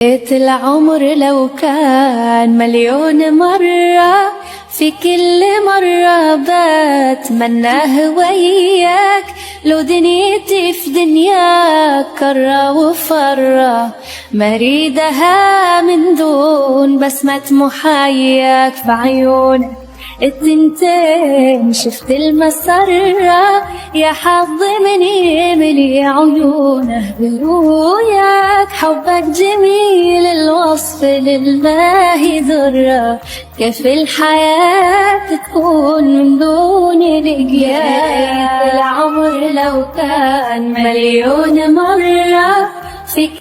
بيت العمر لو كان مليون مرة، في كل مرة بتمناه وياك. لو دنيتي في دنياك كرة وفرة، مريدها من دون بسمة محياك. بعيونك التنتين شفت المسرة، يا حظ من يملي عيونه برؤياك. حبك جميل الوصف لله ذرة، كيف الحياة تكون من دون لقياك. العمر لو كان مليون مرة، فيك